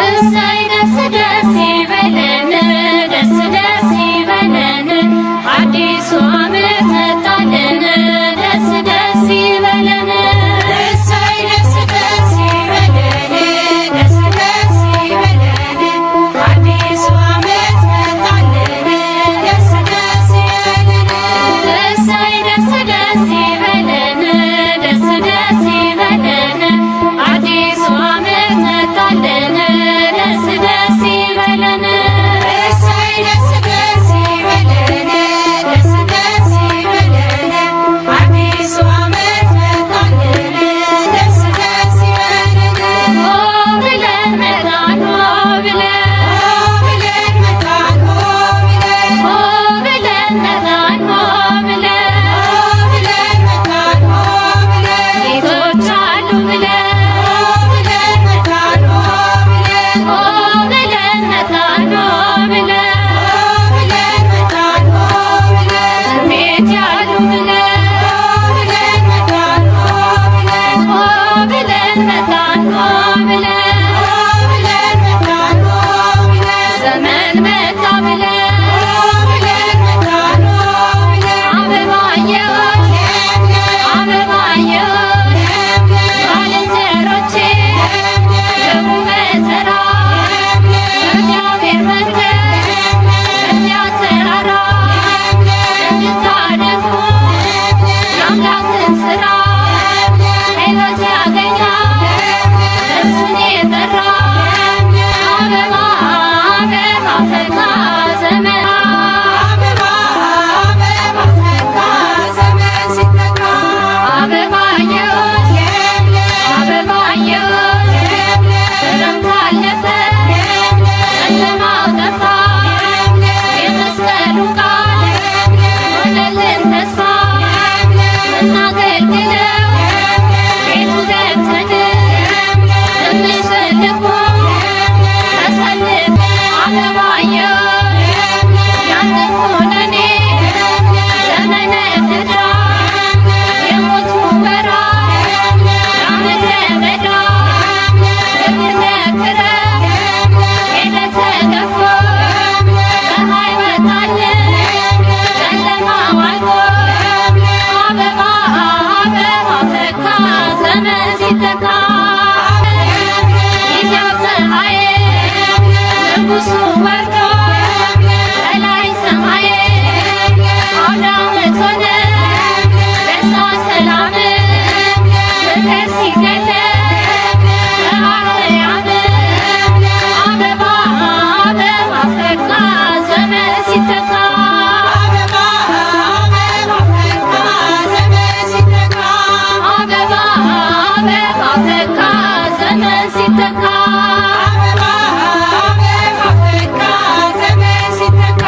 እሰይ ደስ ደስ ይበለን ደስ ደስ ይበለን አዲሱ ዓመት መጣልን ደስ ደስ ይበለን እሰይ ደስ ደስ ይበለን ደስ ደስ ይበለን አዲሱ ዓመት መጣልን ደስ ደስ ይበለን እሰይ ደስ ደስ ይበለን ደስ ደስ ይበለን አዲሱ ዓመት መጣልን ደስ ደስ ይበለን እሰይ ደስ ደስ ይበለን ደስ ደስ ይበለን አዲሱ ዓመት መጣልን ደስ ደስ ይበለን ሆ ብለን መጣን ሆ ብለን መጣን ሆ ብለን መጣን ሆ ብለን መጣን ሆ ብለን ጌቶች አሉ ብለን መጣን ሆ ብለን መጣን ሆ ብለን መጣን ሆ ብለን ቤት ያሉ ብለን መጣን ሆ ብለን መጣን ሆ ብለን መጣን ሆ ብለን ዘመን መጣ ብለን መጣን ሆ ብለን አበባየሁሽ አበባየሁሽ ባልንጀሮቼ ግቡ በተራ እግዚአብሔር መንገድ እዚያ ተራራ እንድታደርጉ የአምላክን ሥራ ሕይወት ያገኛል እርሱን የጠራ አበባ አበባ ፈካ ዘመን አበባ አበባ ፈካ ዘመን ሲተካ አበባየሁሽ አበባየሁሽ ክረምት አለፈ ጨለማው ጠፋ የመስቀሉ ቃል ሆነልን ተስፋ እናገልግለው ቤቱ ገብተን ትንሽ ትልቁ ተሰልፈን አበባየሁሽ ያንን ኩነኔ ዘመነ ፍዳ የሞቱ ወራት ያምድረ በዳ ግብር ነክረው ሄደ ተገፎ ፀሐይ ወጣልን ጨለማው አልፎ አበባ አበባ ፈካ ዘመን ሲተካ ጊዜው ፀሐይ ንጉሡ ወርዶ ከላይ ሰማይ አውደ ዓመት ሆነ ደስታ ሰላም ፍቅር ሲገለጥ በአርያም አበባ አበባ ፈካ ዘመን ሲተካ አበባ አበባ ፈካ ዘመን ሲተካ አበባ አበባ ፈካ ዘመን ሲተካ አበባ አበባ ፈካ ዘመን ሲተካ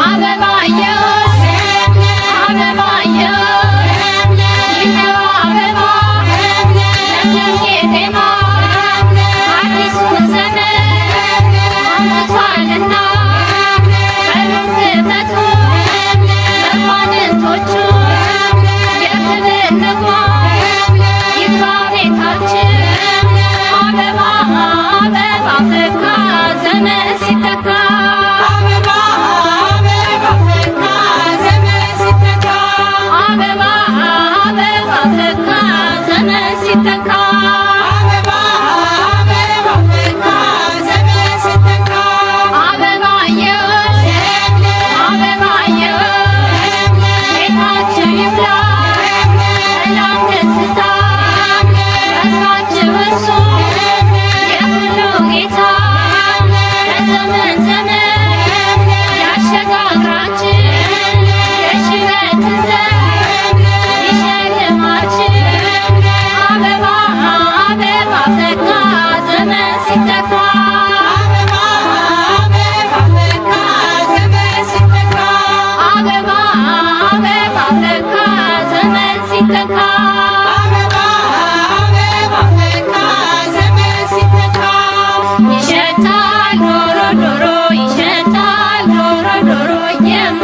አበባየሁሽ አበባየሁሽ ይኸው አበባ ለምለም ቄጤማ አዲሱን ዘመን አምጥቷልና በሩን ክፈቱ መኳንንቶቹ የክብር ንጉሥ ይግባ ቤታችን አበባ አበባ ፈካ ዘመን ሲተካ አበባ አበባ ፈካ ዘመን ሲተካ አበባ አበባ ፈካ ዘመን ሲተካ አበባ አበባ ፈካ ዘመን ሲተካ አበባየሁሽ አበባየሁሽ ቤታችሁ ይፍላ ሰላም ደስታ ተስፋችሁ እሱ የሁሉ ጌታ ከዘመን ዘመን ያሸጋግራችን የሽበትን ዘመን ይሸልማችን አበባ አበባ ፈካ ዘመን ሲተካ አበባ አበባ ፈካ ዘመን ሲተካ አበባ አበባ ፈካ ዘመን ሲተካ አበባ አበባ ፈካ ዘመን ሲተካ ይሸታል ዶሮ ዶሮ ይሸታል ዶሮ ዶሮ የማ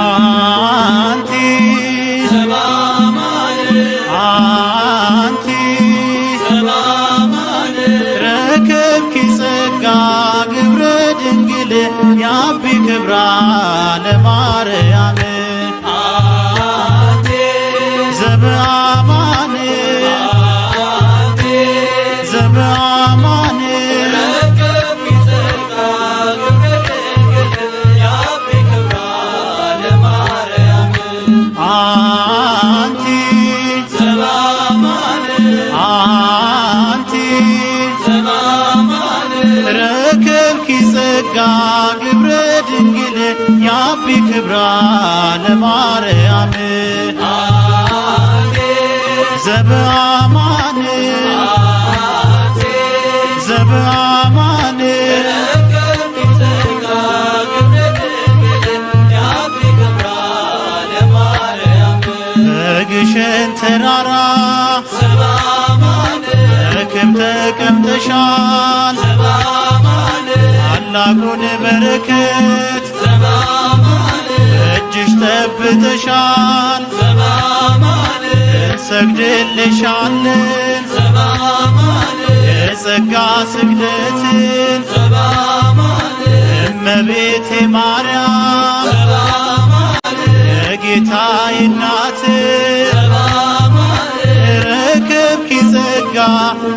አንቲ አንቲ ረከብኪ ጸጋ ግብረ ድንግል ያቢ ክብራ ለማርያም ዘበአማን ዘበአማን አንቲ አንቲ ረከብኪ ጸጋ ግብረ ድንግል ያቢ ክብራ ለማርያም ዘበአማን ዘበአማን በግሸን ተራራ በክብ ተቀምጠሻል ታላቁን በረከት እጅሽ ጠብተሻል እንሰግድልሻለን የጸጋ ስግደትን እመቤቴ ማርያም የጌታዬ እናት ረከብኪ ጸጋ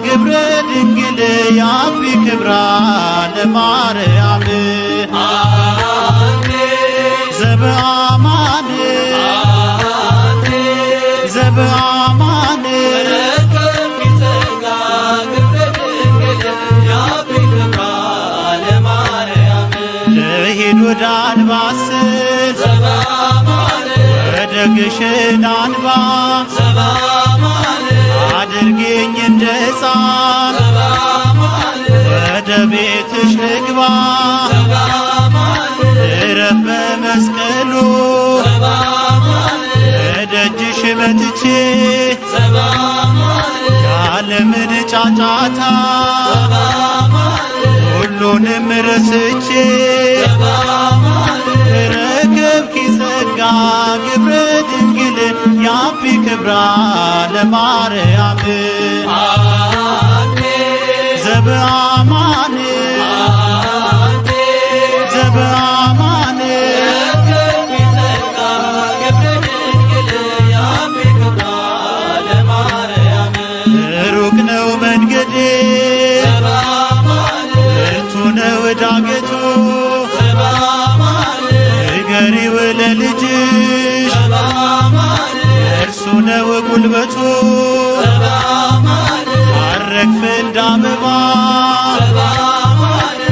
ግብረ ድንግል ያቢ ክብራ ለማርያም ዘበአማን ዘበአማን ልሂድ ወደ አንባስል ወደ ግሽን አንባ አድርጌኝ እንደ ሕፃን ወደ ቤትሽ ልግባ እረፍ በመስቀሉ እደጅሽ መጥቼ የዓለምን ጫጫታ ሁሉንም ረስቼ ረከብኪ ጸጋ ግብረ ድንግል ያቢ ክብራ ለማርያም ዘበአማን ዘበአማን ሩቅ ነው መንገዴ ብርቱ ነው ዳገቱ ንገሪው ለልጅሽ እርሱ ነው ጉልበቱ አረግፍ እንዳበባ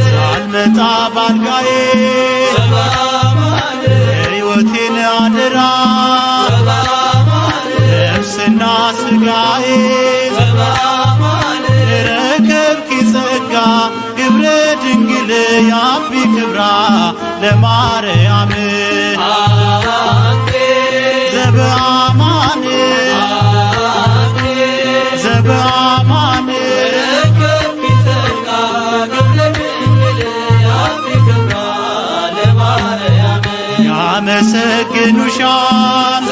ሳልመጣ ባልጋዬ ሕይወቴን አደራ ነፍስና ሥጋዬ ረከብኪ ጸጋ ግብረ ድንግል ያቢ ክብራ ለማርያም ዘበአማን ዘበአማን ያመሰግኑሻል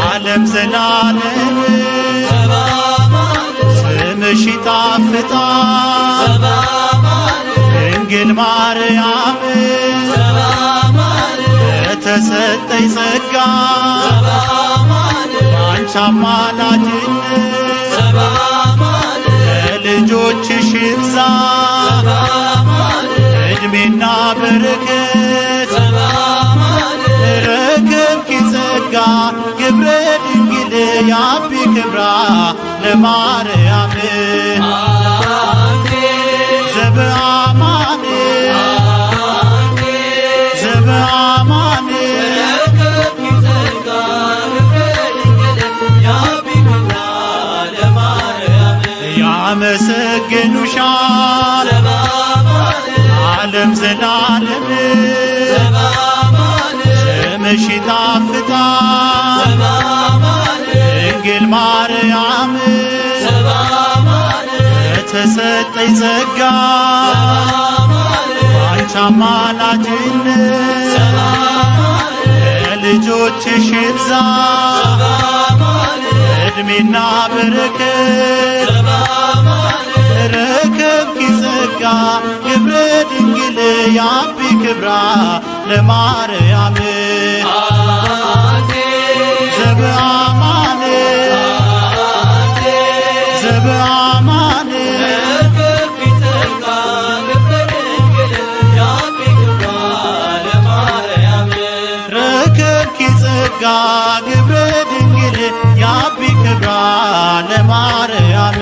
ዓለም ዘላለም ስምሽ ይጣፍጣል ድንግል ማርያም የተሰጠኝ ጸጋ ባንቺ አማላጅነት ለልጆችሽ ይብዛ ዕድሜና በረከት ረከብኪ ጸጋ ግብረ ድንግል ያቢ ክብራ ለማርያም ዘበአማን ዘበአማን ያመሰግኑሻል ዓለም ዘላለም ስምሽ ይጣፍጣል ድንግል ማርያም ተሰጠኝ ጸጋ አንቺ አማላጅነት ለልጆችሽ ይብዛ እድሜና በረከት ረከብኪ ጸጋ ግብረ ድንግል ያቢ ክብራ ለማርያም ዘበአማን ዘበአማን ረከብኪ ጸጋ ግብረ ድንግል ያቢ ክብራ ለማርያም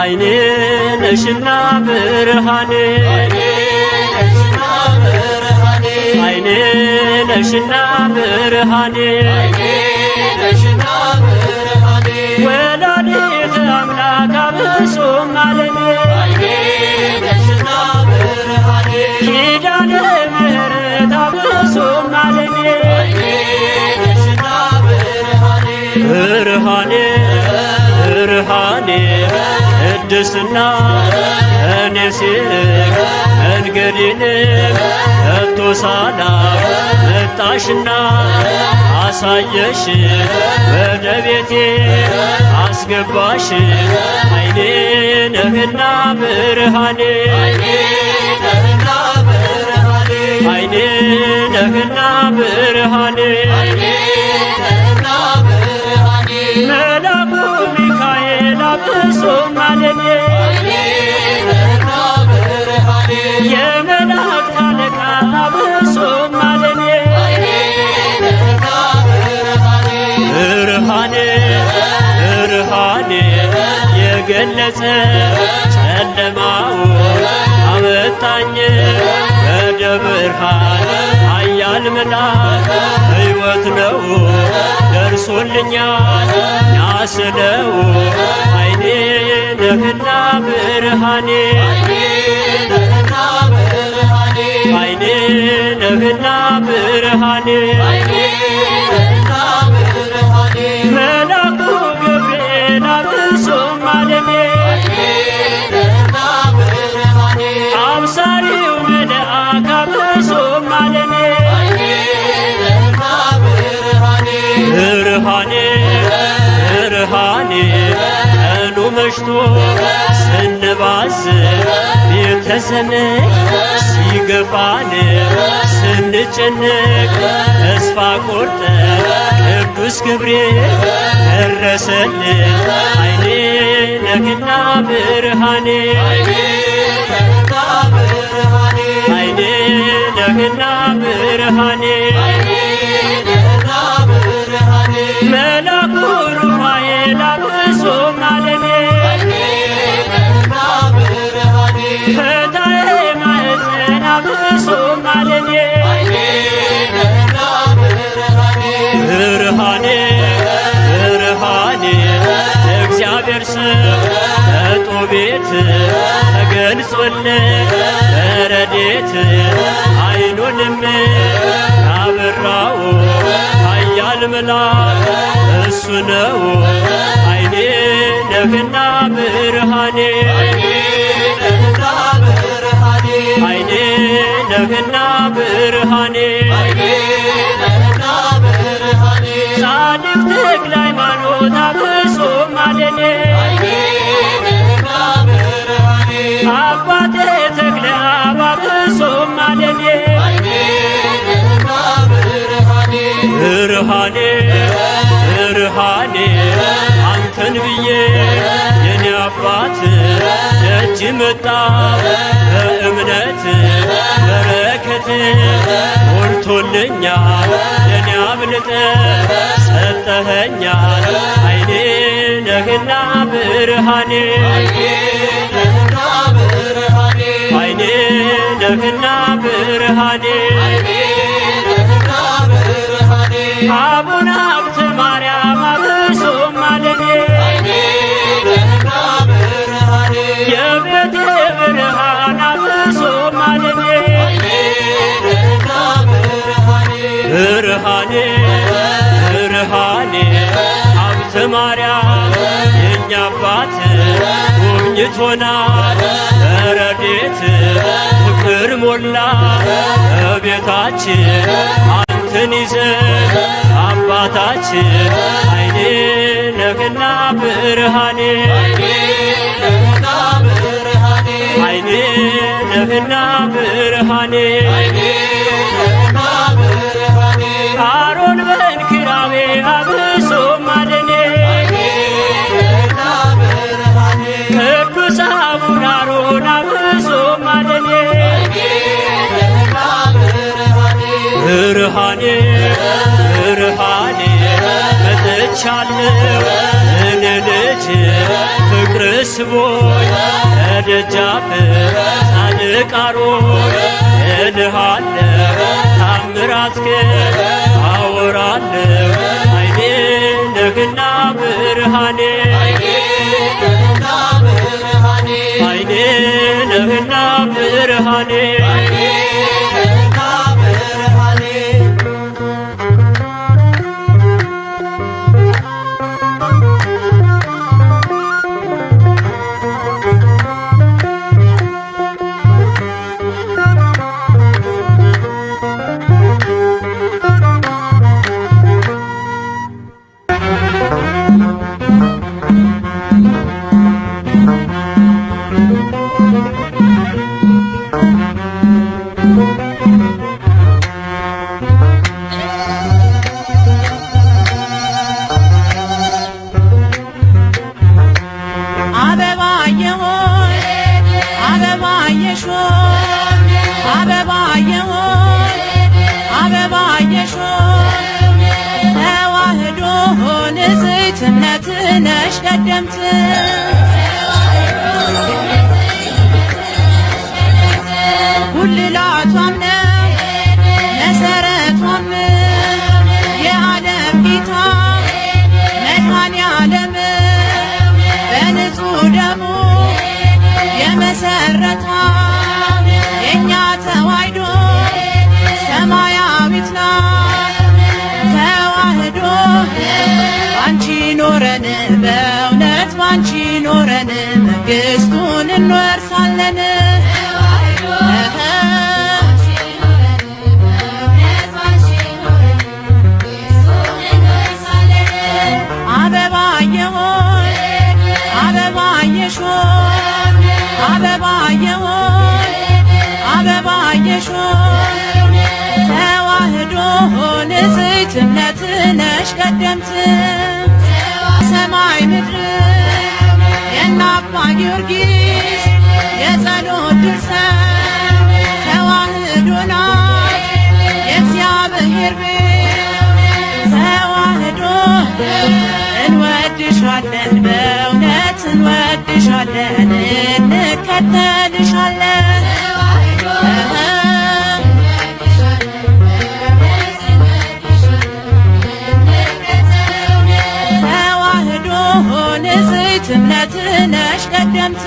አይኔ ነሽና ብርሃኔ አይኔ ነሽና ብርሃኔ ወላዲተ አምላክ አብሱም አለኔ ኪዳነ ምሕረት አብሱም አለኔ ብርሃኔ ብርሃኔ ቅድስና እኔ ሲርቅ መንገዴንም ከቶ ሳላውቅ መጣሽና አሳየሽ ወደ ቤቴ አስገባሽ አይኔ ነህና ብርሃኔ አይኔ ነህና ብርሃኔ መላኩ ሚካኤል አብሱም አለኔ የመላእክት አለቃ አብሱም አለኔ ብርሃኔ ብርሃኔ የገለጸ ጨለማው አመጣኝ ወደ ብርሃን ኃያል መልአክ ሕይወት ነው ደርሶልኛል ናስለው አይኔ ነህና ብርሃኔ አይኔ ነህና ብርሃኔ መላኩ ገብርኤል አብሱም አለኔ አብሳሪው መልአክ አብሱም አለኔ ብርሃኔ ብርሃኔ ቀኑ መሽቶ ስንባዝን ቤተሰንቅ ሲገፋን ስንጨነቅ ተስፋ ቆርጠን ቅዱስ ገብርኤል ደረሰልን አይኔ ነህና ብርሃኔ አይኔ ነህና ብርሃኔ መላኩ ሩፋኤል አብሱም አለኔ ፈታዬ ማኅፀን አብሱም አለኔ ብርሃኔ ብርሃኔ እግዚአብሔር ሰው በጦቤት ተገልጾለት በረድኤት አይኑንም ያበራው ኃያል መልአክ እሱ ነው አይኔ ነህና ብርሃኔ አይኔ ነህና ብርሃኔ ጻድቅ ተክለ ሃይማኖት አብሱም አለኔ አባቴ ተክለ አብ አብሶም አለኔ ብርሃኔ ብርሃኔ አንተን ብዬ የኔ አባት ደጅ መጣ በእምነት በረከት ሞልቶልኛል የኔ አብልጠ ሰጠኸኛል አይኔ ነህና ብርሃኔ አይኔ ነህና ብርሃኔ አቡነ ሀብተ ማርያም አብሶም አለኔ የቤቴ ብርሃን አብሶም አለኔ ብርሃኔ ብርሃኔ ሀብተ ማርያም የእኛ አባት ጎብኝቶናል በረድኤት ፍቅር ሞላ በቤታችን አንተን ይዘን አባታችን አይኔ ነህና ብርሃኔ አይኔ ነህና ብርሃኔ አሮን በእንክራቤ አብሶም አለኔ ቅዱስ አቡነ አሮን አብሶም አለኔ ብርሃኔ ብርሃኔ መጥቻለሁ እኔ ልጅ ፍቅር ስቦኝ ከደጃፍ ጻድቅ አሮን እልሃለሁ ታምራትህን አወራለሁ አይኔ ነህና ብርሃኔ አይኔ ነህና ብርሃኔ ነሽ ቀደምት ጉልላቷም ነው መሰረቷም የዓለም ጌታ መድኃኔዓለም በንጹሕ ደሙ የመሰረታ የእኛ ተዋሕዶ ሰማያዊት ናት ተዋሕዶ ባንቺ ኖረን በእውነት ባንቺ ኖረን መንግሥቱን እንወርሳለን። አበባዬ ሆይ አበባዬሽ ሆይ አበባዬ ሆይ አበባዬሽ ሆይ ተዋሕዶ ንጽሕት እምነት ነሽ ቀደምት ሰማይ ምድር የእነ አባ ጊዮርጊስ የጸሎት ድርሰት ተዋሕዶ ናት የእግዚአብሔር ቤት ተዋሕዶ እንወድሻለን በእውነት እንወድሻለን እንከተልሻለን እምነት ነሽ ቀደምት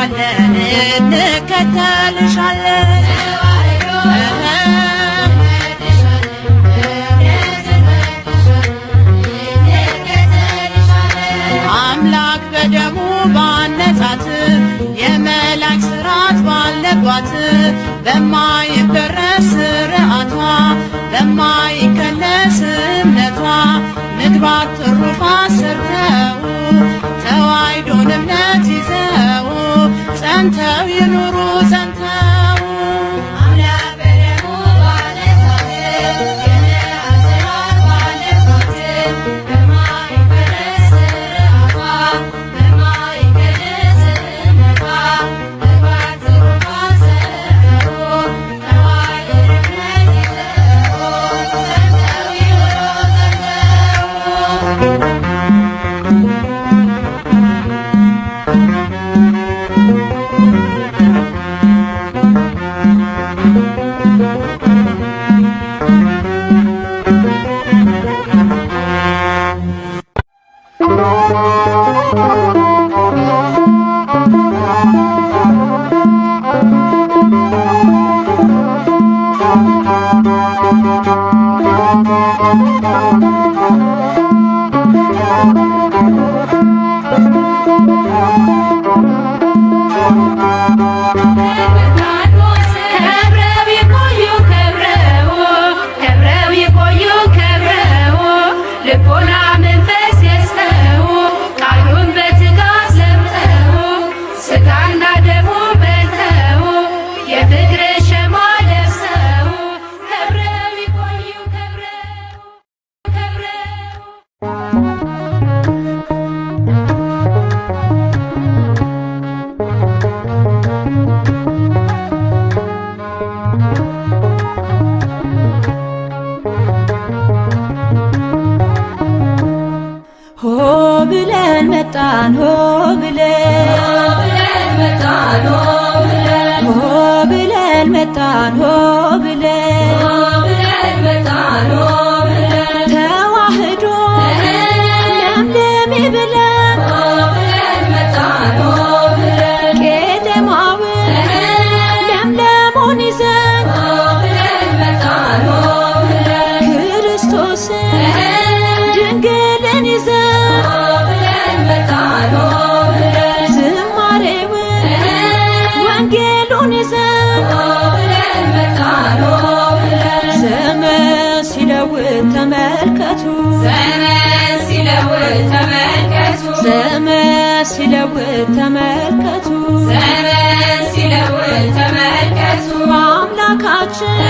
እንወድሻለን እንከተልሻለን አምላክ በደሙ ባነጻት የመላክ ስራት ባለባት በማይበረስ ስርዓቷ በማይከለስ እምነቷ ምግባር ትሩፋት ሰርተው ተዋሕዶን እምነት ይዘው ጸንተው ይኑሩ ጸንተው አምላክ በደሙ ባነጻት የመላክ ስራት ባለባት በማይበረስ ስርዓቷ በማይከለስ እምነቷ ምግባር ትሩፋት ሰርተው ተዋሕዶን እምነት ይዘው ጸንተው ይኑሩ ጸንተው መጣን ሆ ብለን መጣን ሆ ብለን ሆ ብለን መጣን ሆ ብለን መጣን ሆ ብለን ተዋሕዶ ለምለም ብለን ሆ ብለን መጣን ሆ ብለን ቄጠማውን ለምለሙን ይዘን ሆ ብለን መጣን ሆ ብለን ክርስቶስን ድንግልን ይዘን ዝማሬውን ወንጌሉን ይዘን ዘመን ሲለውጥ ተመልከቱ ዘመን ሲለውጥ ተመልከቱ ዘመን ሲለውጥ ተመልከቱ ዘመን ሲለውጥ ተመልከቱ አምላካችን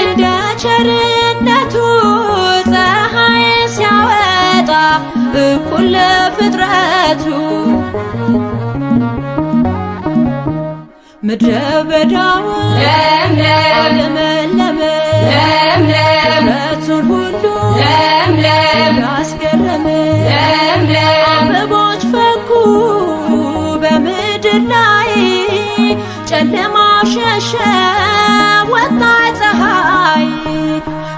እንደ ቸርነቱ ፀሐይ ሲያወጣ እኩል ለፍጥረቱ ምድረ በዳውን ለምለም ፍጥረቱን ሁሉ ያስገረመ አበቦች ፈኩ በምድር ላይ ጨለማ ሸሸ ወጣ ፀሐይ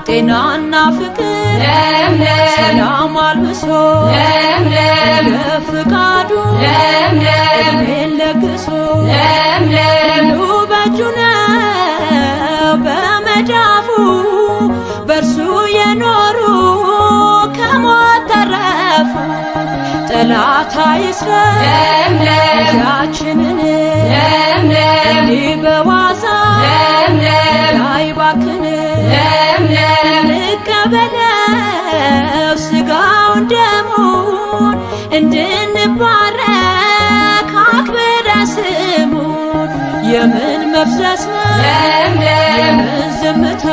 ጤናና ፍቅር ሰላም አልብሶ ለፍቃዱ እድሜን ለግሶ ሁሉ በእጁ ነው በመዳፉ በእርሱ የኖሩ ከሞት ተረፉ ጠላት አይስረን ልጃችንን እንዲህ በዋዛ ላይባክን እንቀበለው ሥጋውን ደሙን እንድንባረክ አክብረ ስሙን የምን መፍሰስ ነው የምን ዝምታ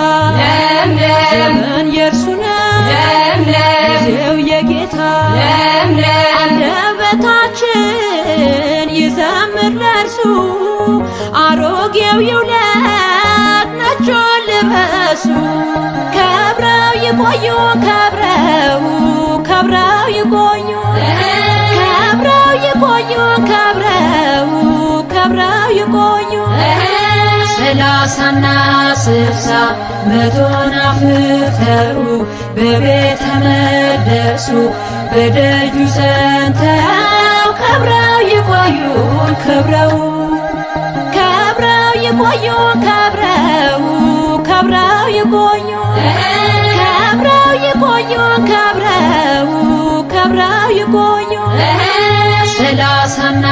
ዘመን የእርሱ ነው ጊዜው የጌታ አንደበታችን ይዘምር ለእርሱ አሮጌው ይውለቅ ነጩን ልበሱ ከብረው ይቆዩ ከብረው ይቆዩ ከብረው ይቆዩ ከብረው ይቆዩ ሰላሳና ስልሳ መቶን አፍተሩ በቤተ መቅደሱ በደጁ ጸንተው ከብረው ይቆዩ ከብረው ከብረው ይቆዩ ከብረው ከብረው ይቆዩ ከብረው ይቆዩ ከብረው ከብረው ይቆዩ 30ና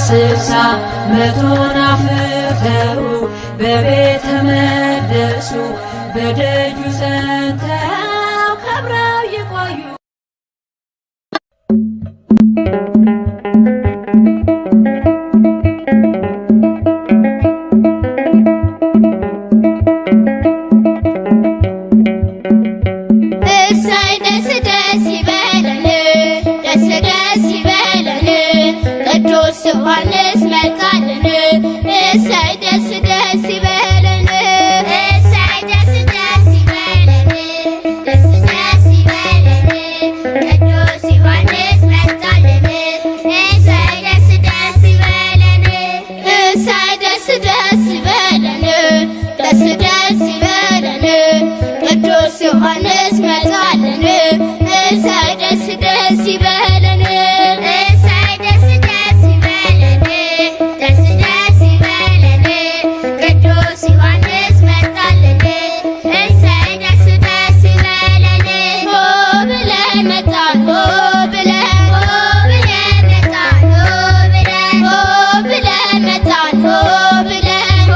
60 መቶን አፍርተው በቤተ መቅደሱ በደጁ ጸንተው ከብረው ይቆዩ። እሰይ ደስ ደስ ይበለን ደስ ደስ ይበለን ቅዱስ ዮሐንስ መጣልን እሰይ ደስ ደስ ይበለን እሰይ ደስ ደስ ይበለን ደስ ደስ ይበለን ቅዱስ ዮሐንስ መጣልን እሰይ ደስ ደስ ይበለን እሰይ ደስ ደስ ይበለን ደስ ደስ ይበለን ቅዱስ ዮሐንስ መጣልን እሰይ ደስ ደስ ይበለን እሰይ ደስ ደስ ይበለን ደስ ደስ ይበለን ቅዱስ ዮሐንስ መጣልን እሰይ ደስ ደስ ይበለን ሆ ብለን መጣን ሆ ብለን መጣን ሆ ብለን መጣን ሆ ብለን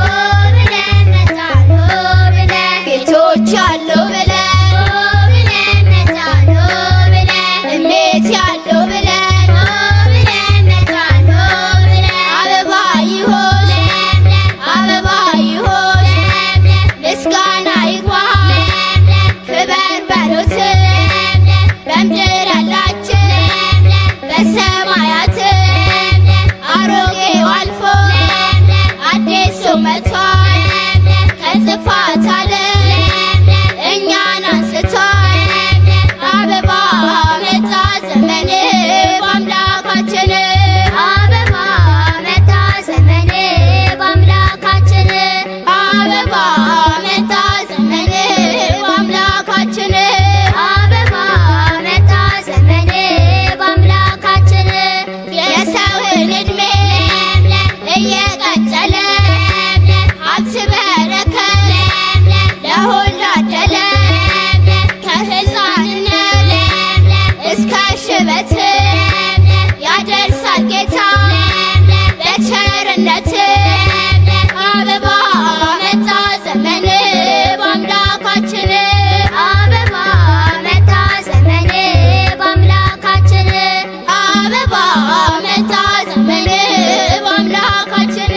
መጣን ሆ ብለን ጌቶች አለው ብለን መጣን ሆ ብለን እሜት ያለው ብለን መጣን ሆ ብለን አበባ ይሆን አበባ ይሆን ምስጋና ይግባ ክበር በሉት በምድር ያላችሁ በሰማያት አሮጌው አልፎ አዲሱ መጥቷል ከጥፋት ዓለም እኛን አንስቷል አበባ መጣ ዘመን በአምላካችን አበባ መጣ ዘመን በአምላካችን አበባ መጣ ዘመን በአምላካችን አበባ መጣ ዘመን በአምላካችን የሰውን ዕድሜ እየቀጠለ ሀብት በረከት ለሁሉ አደለ ከሕፃንነት እስከ ሽበት ያደርሳል ጌታ በቸርነት አበባ መጣ ዘመን በአምላካችን አበባ መጣ ዘመን በአምላካችን አበባ መጣ ዘመን በአምላካችን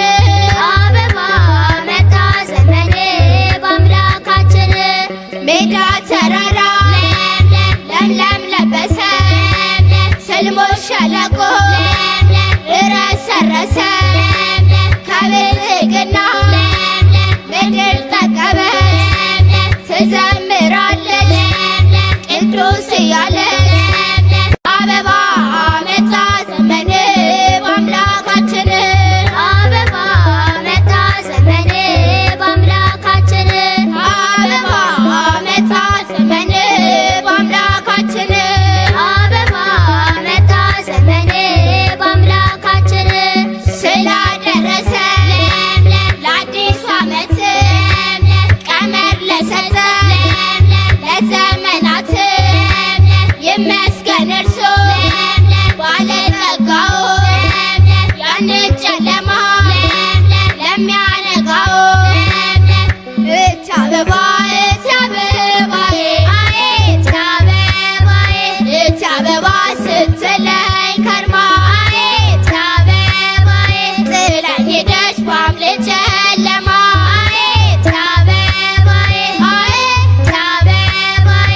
አበባ መጣ ዘመን በአምላካችን ሜዳ ተራራ ለምለም ለበሰ ስልሞች ሸለቆ ረሰረሰ ከብልጽግና ምድር ጠገበች ትዘምራለች ቅዱስ እያለች አበባ መጣ ዘመን በአምላካችን አበባ መጣ ዘመን በአምላካችን አበባ መጣ ዘመን በአምላካችን አበባ መጣ ዘመን በአምላካችን ስላደረሰ ለአዲስ ዓመት ቀመር ለሰጠ ለዘመናት ይመስገን እርሱ ባለጸጋው ያንን ጨለማ ለሚያነጋው እች አበባ እች አበባዬ እች አበባዬ እች አበባ ስትለኝ ከርማ እች አበባዬ ጥላኝ ሄደች በሐምሌ ጨለማ እች አበባዬ እች አበባዬ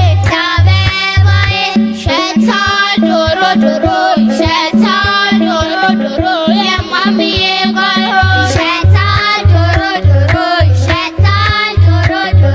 እች አበባዬ ይሸታል ዶሮ ዶሮ ይሸታል ዶሮ ዶሮ የማምዬ ጓሮ ይሸታል ዶሮ ዶሮ ይሸታል ዶሮ ዶሮ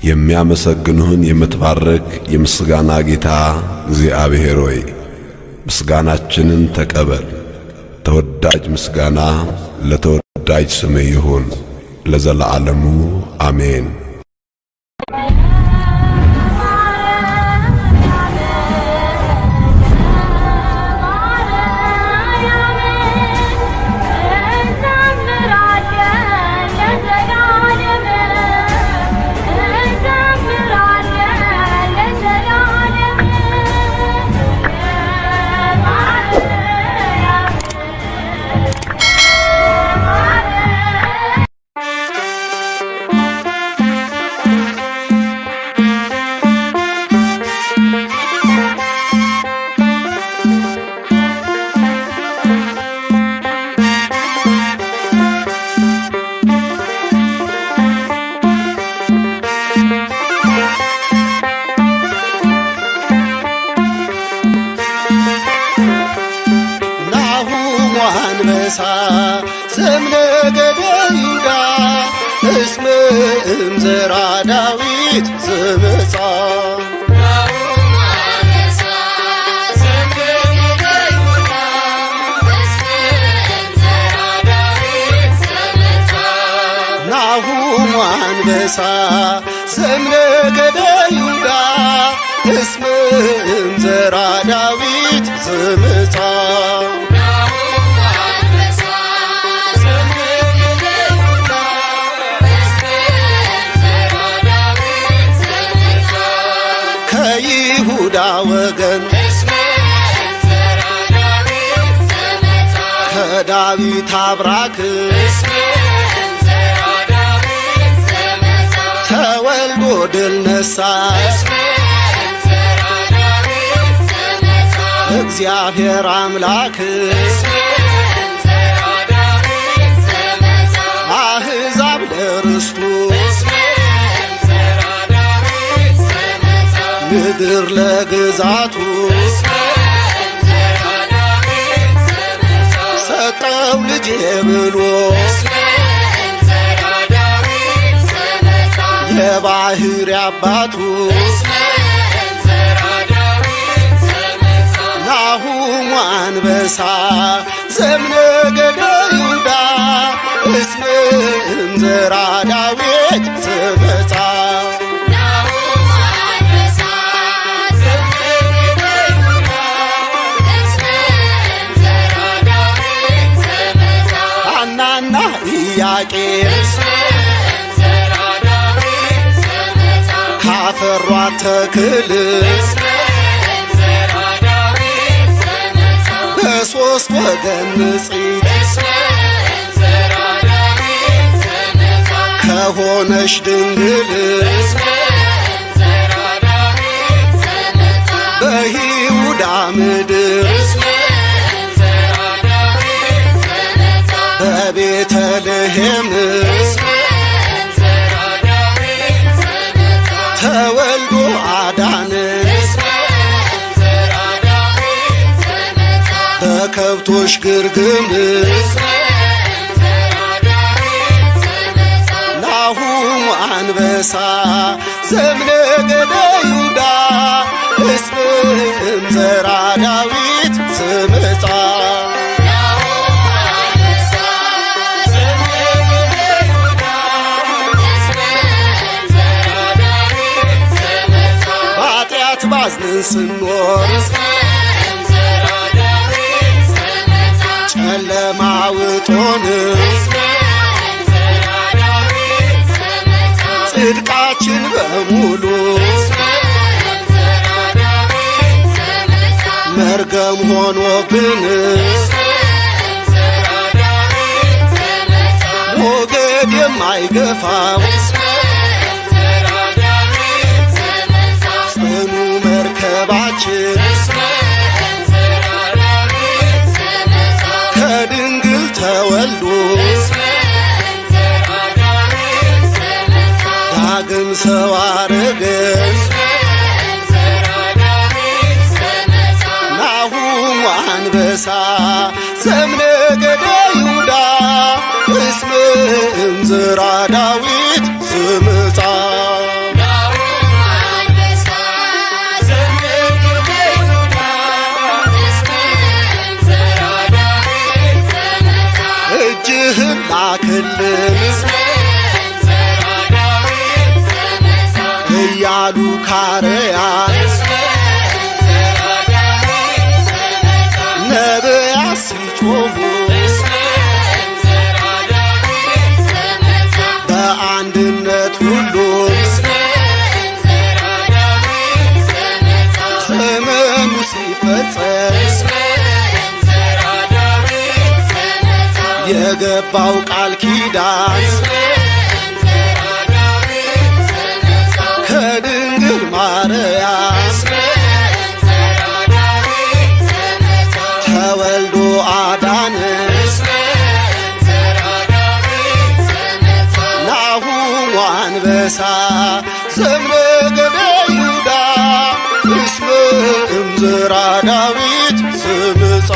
የሚያመሰግኑህን የምትባርክ የምስጋና ጌታ እግዚአብሔር ሆይ ምስጋናችንን ተቀበል። ተወዳጅ ምስጋና ለተወዳጅ ስምህ ይሁን ለዘለዓለሙ አሜን። አንበሳ ስምነ ነገደ ይሁዳ እስመ እምዘራ ዳዊት ዘመጻ ናሁም አንበሳ ስምነ ነገደ ይሁዳ እስመ እምዘራ ዳዊት ዘመጻ ከይሁዳ ወገን ከዳዊት አብራክ ተወልዶ ድል ነሣ እግዚአብሔር አምላክ አሕዛብ ለርስቱ ምድር ለግዛቱ ሰጠው ልጄ ብሎ የባሕር አባቱ ናሁም አንበሳ ዘምነ ነገደ ይሁዳ እስመ እምዘራ ዳዊት ዘመጻ ሐናና ኢያቄም ካፈሯት ተክል በሦስት ወገን ንጽሕት ከሆነች ድንግል በይሁዳ ምድር በቤተልሔም ተወልዶ አዳነን በከብቶች ግርግም ናሁም አንበሳ ዘምነ ነገደ ይሁዳ እስመ እምዘራ ዳዊት ዘመጻ በኃጢአት ባዝነን ስንኖር ጨለማ ውጦን ጽድቃችን በሙሉ መርገም ሆኖብን ሞገድ የማይገፋው ጽኑ መርከባችን ከድንግል ተወልዶ ዳግም ሰው አረገን ናሁም አንበሳ ዘምነ ነገደ ይሁዳ እስመ እምዘራ ዳዊት ዘመጻ አሉ ካርያን ነቢያት ሲጮኹ በአንድነት ሁሉም ዘመኑ ሲፈጸም የገባው ቃል ኪዳን ከድንግል ማርያም ተወልዶ አዳነን ናሁ አንበሳ ዘእምነገደ ይሁዳ እስመ እምዘራ ዳዊት ስምጻ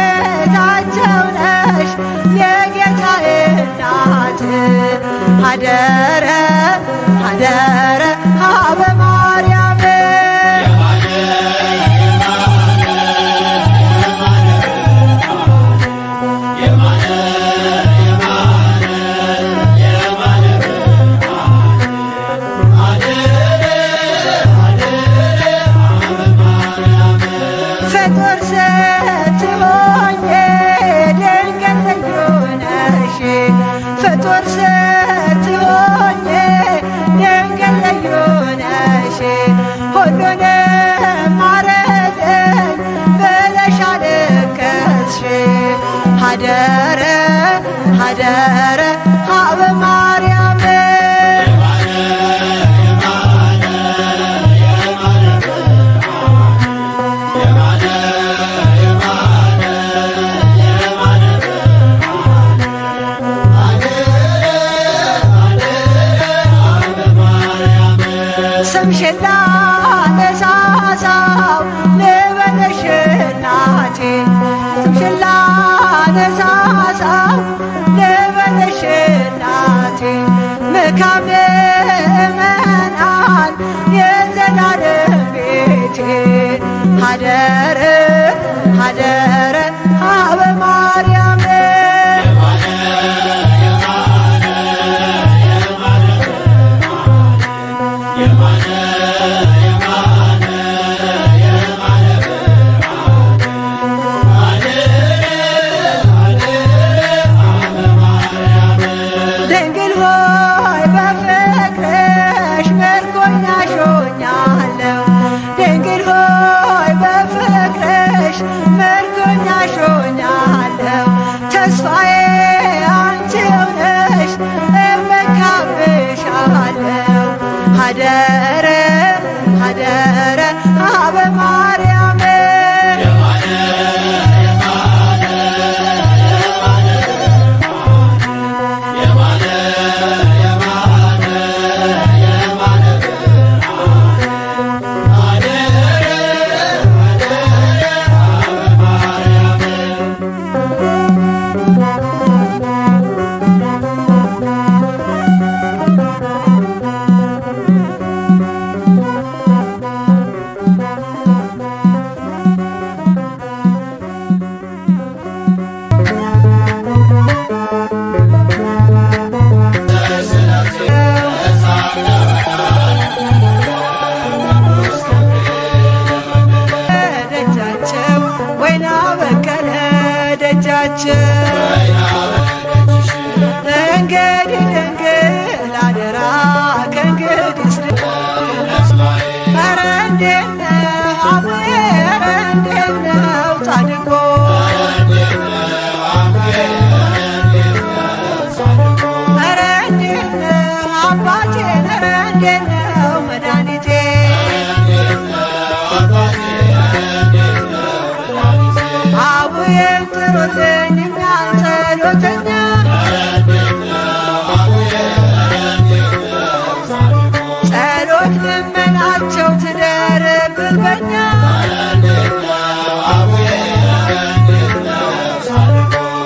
እመቤታቸው ነሽ የጌታዬ እናት አደረ አደረ አበ ማርያም ፍጡር ስትሆኚ ድንግል ልዩ ነሽ ሀደረ ሀደረ ሀበ ማርያም ስምሽን ላነሳሳው ልበልሽ እናቴ ስምሽን ላነሳሳው ልበልሽ እናቴ ምካም ምእመናን የዘላለም ቤቴ ሀደረ ሀደረ ሀበ ማርያም ድንግል ሆይ በፍቅርሽ ምርኮኛሽ ሆኛለሁ ድንግል ሆይ በፍቅርሽ ምርኮኛሽ ሆኛለሁ ተስፋዬ አንቺው ነሽ እመካብሻለሁ ሀደረ ሀደረ ሀበ ማርያም ደጃቸው ወይና በቀለ ደጃቸው እንግዲህ ድንግል አደራ ከእንግዲህ ኧረ እንዴት ነህ አቡዬ ኧረ እንዴት ነው ጻድቆ ኧረ እንዴት ነህ አባቴ ኧረ እንዴት ነው መድኃኒቴ አቡዬን ጥሩልኝ እኛን ጸሎተኛ ጸሎት ልመናቸው ትደርብን በኛ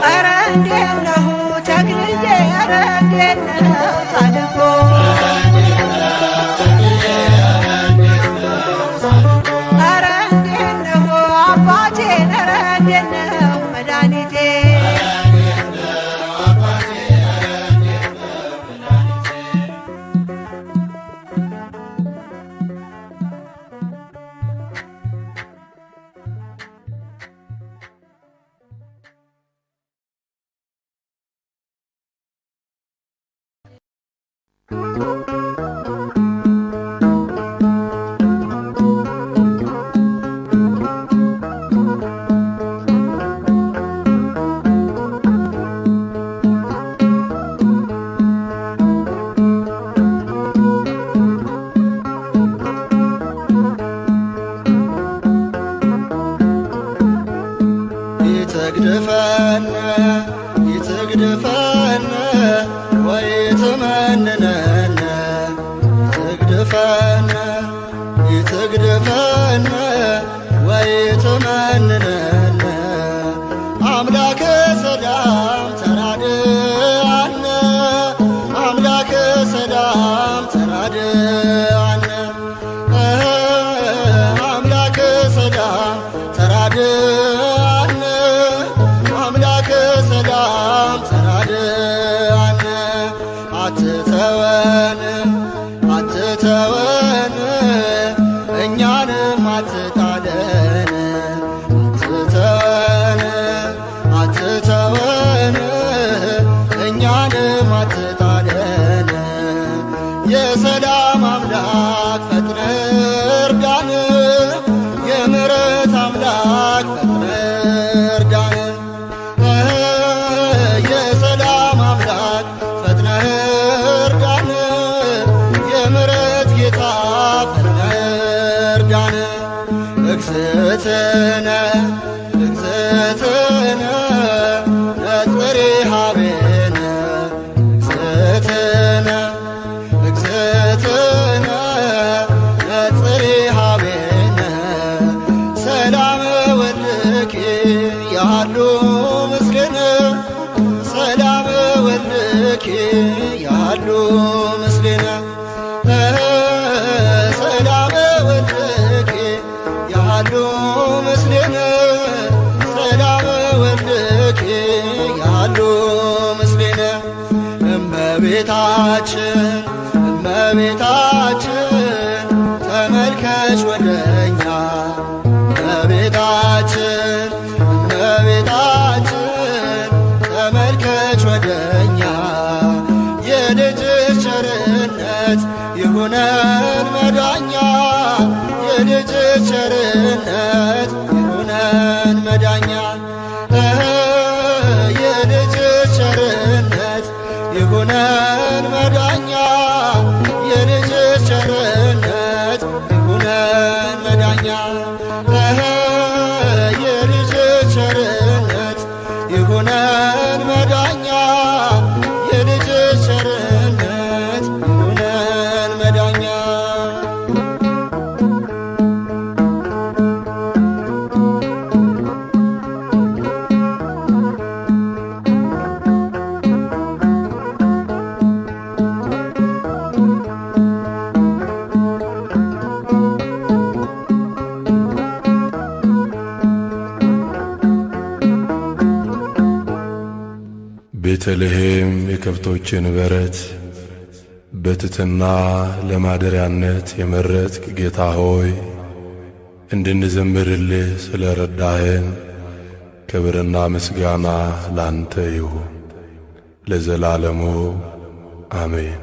ኧረ እንዴት ነሁ ተክልዬ ኧረ እንዴት ነው ጻድቆ ኧረ እንዴት ነሁ አባቴ ኧረ እንዴት ነው መድኃኒቴ ይትግድፈነ ይትግድፈነ ወይትመንነነ ይትግድፈነ ይትግድፈነ ወይትመንነነ አምላከ ሰላም ተራድአነ አምላከ ሰላም ተራድአነ አምላከ ሰላም ተራድአነ አምላከ ሰላም ተራድአነ አትተወን አትተወን እኛንም አትጣለን አትተወን አትተወን እኛንም አትጣለን የሰላም አምላክ ፈጥነ እርዳን የምሕረት አምላክ ፈጥነ እርዳን ሀቤነ እግዝእትነ እግዝእትነ ነጽሪ ሀቤነ ሰላም ወልድኪ ያሉ ምስሌነ ሰላም ወልድኪ ያሉ ምስሌነ ሰላም ወልድኪ ያሉ ምስሌነ ሰላም ወልድኪ ያሉ ምስሌነ እመቤታችን እመቤታችን ተመልከች ወደኛ እመቤታችን እመቤታችን ተመልከች ወደኛ የልጅሽ ቸርነት ይሁነን መዳኛ የልጅሽ ቸርነት ይሁነን መዳኛ የልጅሽ ቸርነት ይሁነን መዳኛ የልጅሽ ቸርነት ይሁነን መዳኛ የልጅሽ ቸርነት ይሁነን መዳኛ የልጅሽ ቸርነት ይሁነን መዳኛ ቤተልሔም የከብቶችን በረት በትሕትና ለማደሪያነት የመረጥክ ጌታ ሆይ እንድንዘምርልህ ስለ ረዳህን ክብርና ምስጋና ላንተ ይሁን ለዘላለሙ አሜን።